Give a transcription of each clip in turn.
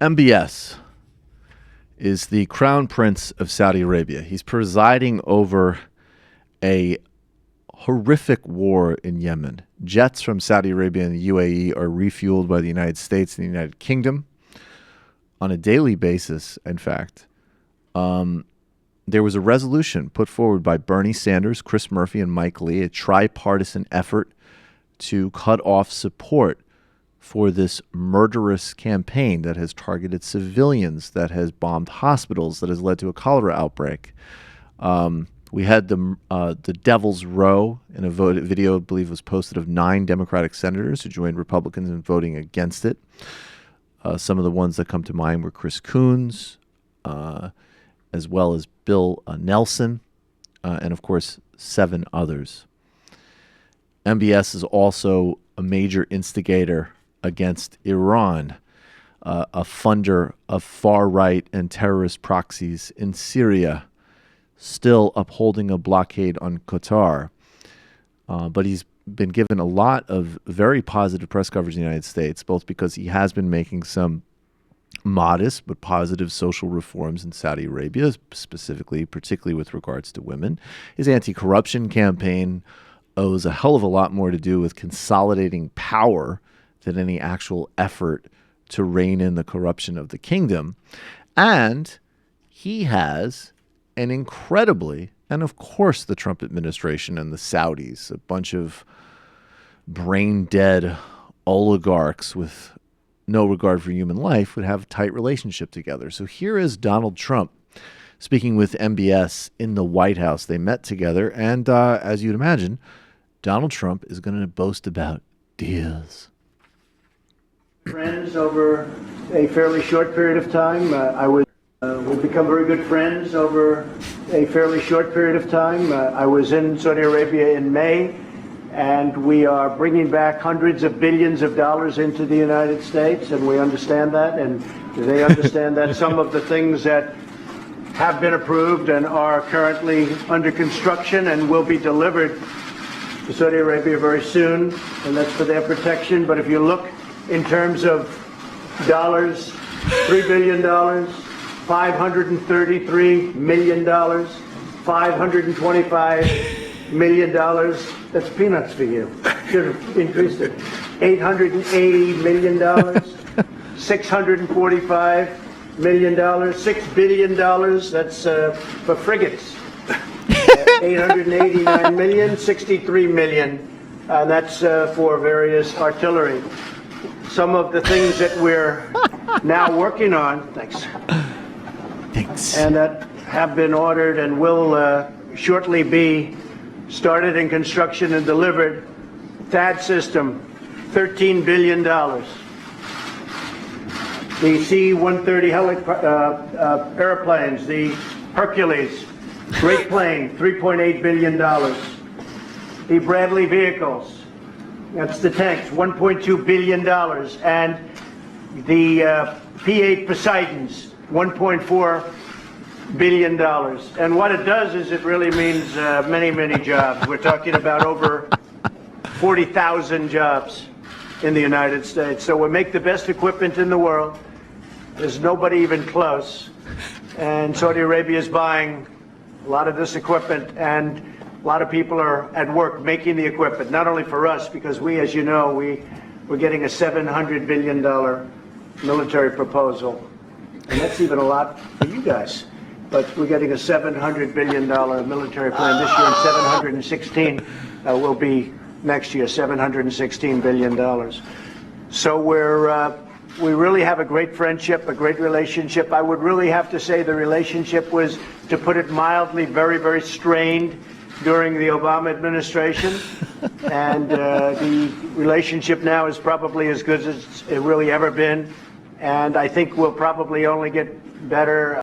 MBS is the crown prince of Saudi Arabia. He's presiding over a horrific war in Yemen. Jets from Saudi Arabia and the UAE are refueled by the United States and the United Kingdom on a daily basis, in fact. There was a resolution put forward by Bernie Sanders, Chris Murphy, and Mike Lee, a tripartisan effort to cut off support for this murderous campaign that has targeted civilians, that has bombed hospitals, that has led to a cholera outbreak. We had the Devil's Row in a video, I believe, was posted of 9 Democratic senators who joined Republicans in voting against it. Some of the ones that come to mind were Chris Coons, as well as Bill Nelson, and of course 7 others. MBS is also a major instigator against Iran, a funder of far-right and terrorist proxies in Syria, still upholding a blockade on Qatar. But he's been given a lot of very positive press coverage in the United States, both because he has been making some modest but positive social reforms in Saudi Arabia, particularly with regards to women. His anti-corruption campaign owes a hell of a lot more to do with consolidating power than any actual effort to rein in the corruption of the kingdom. And he has an incredibly, and of course the Trump administration and the Saudis, a bunch of brain-dead oligarchs with no regard for human life, would have a tight relationship together. So here is Donald Trump speaking with MBS in the White House. They met together, and as you'd imagine, Donald Trump is going to boast about deals. Friends over a fairly short period of time. We've become very good friends over a fairly short period of time. I was in Saudi Arabia in May, and we are bringing back hundreds of billions of dollars into the United States, and we understand that, and they understand that. Some of the things that have been approved and are currently under construction and will be delivered to Saudi Arabia very soon, and that's for their protection. But if you look in terms of dollars, $3 billion, $533 million, $525 million, that's peanuts for you. Should have increased it. $880 million, $645 million, $6 billion, that's for frigates. 889 million, 63 million, that's for various artillery. Some of the things that we're now working on, thanks, and that have been ordered and will shortly be started in construction and delivered. THAAD system, $13 billion. The C-130 airplanes, the Hercules, great plane, $3.8 billion. The Bradley vehicles, that's the tanks, $1.2 billion. And the P-8 Poseidons, $1.4 billion. And what it does is it really means many, many jobs. We're talking about over 40,000 jobs in the United States. So we make the best equipment in the world. There's nobody even close. And Saudi Arabia is buying a lot of this equipment, and a lot of people are at work making the equipment, not only for us, because we, as you know, we're getting a $700 billion military proposal. And that's even a lot for you guys. But we're getting a $700 billion military plan this year, and 716 will be next year, $716 billion. So we really have a great friendship, a great relationship. I would really have to say the relationship was, to put it mildly, very, very strained during the Obama administration. And the relationship now is probably as good as it really ever been. And I think we'll probably only get better.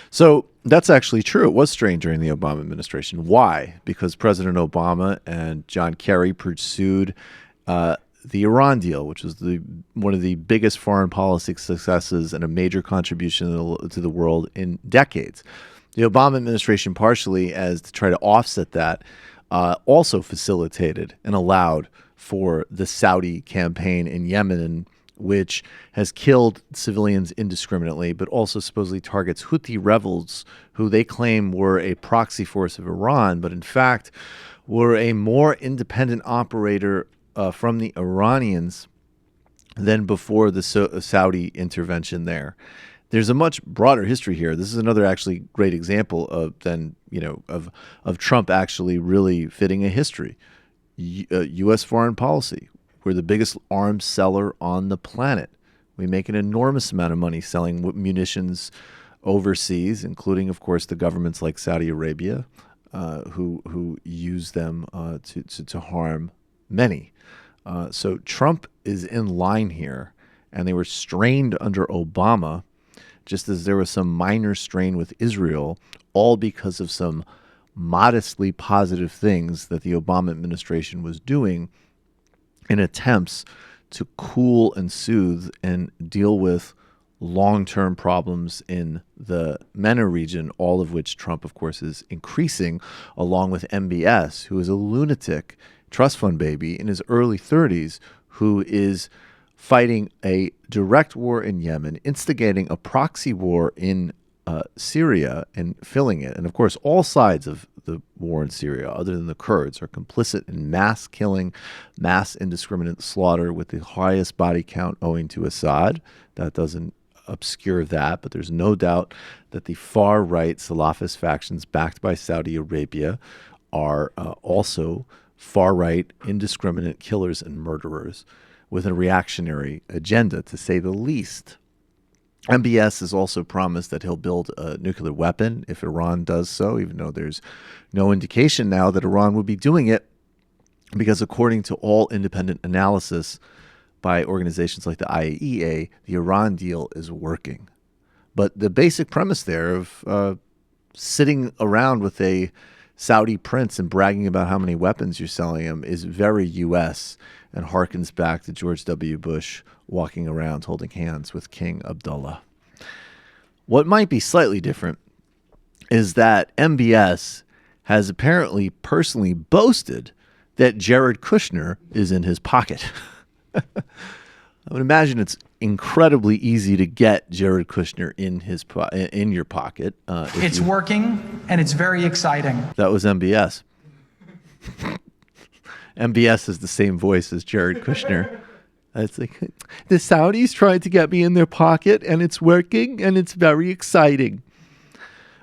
So that's actually true. It was strained during the Obama administration. Why? Because President Obama and John Kerry pursued the Iran deal, which was one of the biggest foreign policy successes and a major contribution to the world in decades. The Obama administration, partially as to try to offset that, also facilitated and allowed for the Saudi campaign in Yemen. And which has killed civilians indiscriminately, but also supposedly targets Houthi rebels who they claim were a proxy force of Iran, but in fact were a more independent operator from the Iranians than before the Saudi intervention there. There's a much broader history here. This is another actually great example of Trump actually really fitting a history. U.S. foreign policy. We're the biggest arms seller on the planet. We make an enormous amount of money selling munitions overseas, including, of course, the governments like Saudi Arabia, who use them to harm many. So Trump is in line here, and they were strained under Obama, just as there was some minor strain with Israel, all because of some modestly positive things that the Obama administration was doing in attempts to cool and soothe and deal with long-term problems in the MENA region, all of which Trump, of course, is increasing, along with MBS, who is a lunatic trust fund baby in his early 30s, who is fighting a direct war in Yemen, instigating a proxy war in Syria and filling it. And of course, all sides of the war in Syria, other than the Kurds, are complicit in mass killing, mass indiscriminate slaughter with the highest body count owing to Assad. That doesn't obscure that, but there's no doubt that the far-right Salafist factions backed by Saudi Arabia are also far-right, indiscriminate killers and murderers with a reactionary agenda, to say the least. MBS has also promised that he'll build a nuclear weapon if Iran does so, even though there's no indication now that Iran would be doing it, because according to all independent analysis by organizations like the IAEA, the Iran deal is working. But the basic premise there of sitting around with a Saudi prince and bragging about how many weapons you're selling him is very U.S. and harkens back to George W. Bush walking around holding hands with King Abdullah. What might be slightly different is that MBS has apparently personally boasted that Jared Kushner is in his pocket. I would imagine it's incredibly easy to get Jared Kushner in your pocket. It's working, and it's very exciting. That was MBS. MBS has the same voice as Jared Kushner. It's like, the Saudis tried to get me in their pocket, and it's working, and it's very exciting.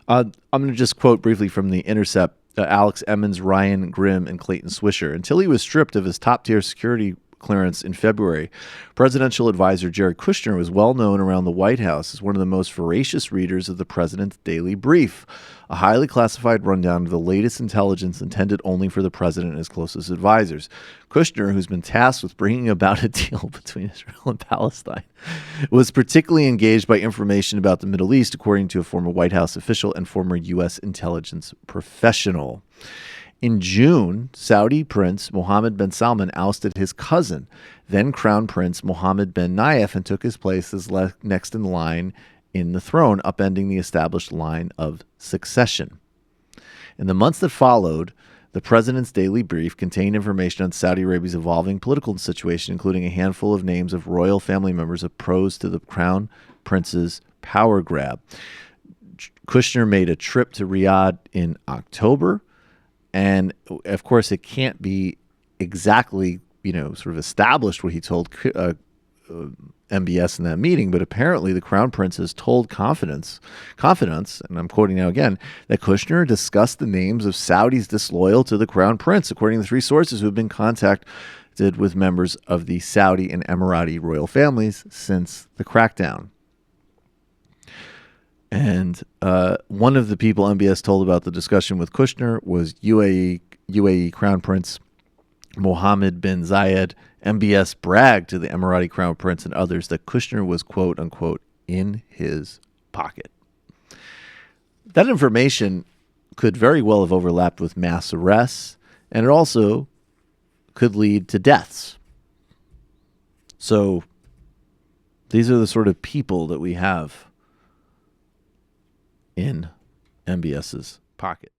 I'm going to just quote briefly from The Intercept, Alex Emmons, Ryan Grimm, and Clayton Swisher. Until he was stripped of his top-tier security clearance in February, presidential advisor Jared Kushner was well known around the White House as one of the most voracious readers of the president's daily brief, a highly classified rundown of the latest intelligence intended only for the president and his closest advisors. Kushner, who's been tasked with bringing about a deal between Israel and Palestine, was particularly engaged by information about the Middle East, according to a former White House official and former U.S. intelligence professional. In June, Saudi Prince Mohammed bin Salman ousted his cousin, then Crown Prince Mohammed bin Nayef, and took his place as next in line in the throne, upending the established line of succession. In the months that followed, the president's daily brief contained information on Saudi Arabia's evolving political situation, including a handful of names of royal family members opposed to the Crown Prince's power grab. Kushner made a trip to Riyadh in October. And of course, it can't be exactly, sort of established what he told MBS in that meeting, but apparently the Crown Prince has told confidants, and I'm quoting now again, that Kushner discussed the names of Saudis disloyal to the Crown Prince, according to 3 sources who have been contacted with members of the Saudi and Emirati royal families since the crackdown. And one of the people MBS told about the discussion with Kushner was UAE Crown Prince Mohammed bin Zayed. MBS bragged to the Emirati Crown Prince and others that Kushner was, quote unquote, in his pocket. That information could very well have overlapped with mass arrests, and it also could lead to deaths. So these are the sort of people that we have in MBS's pocket.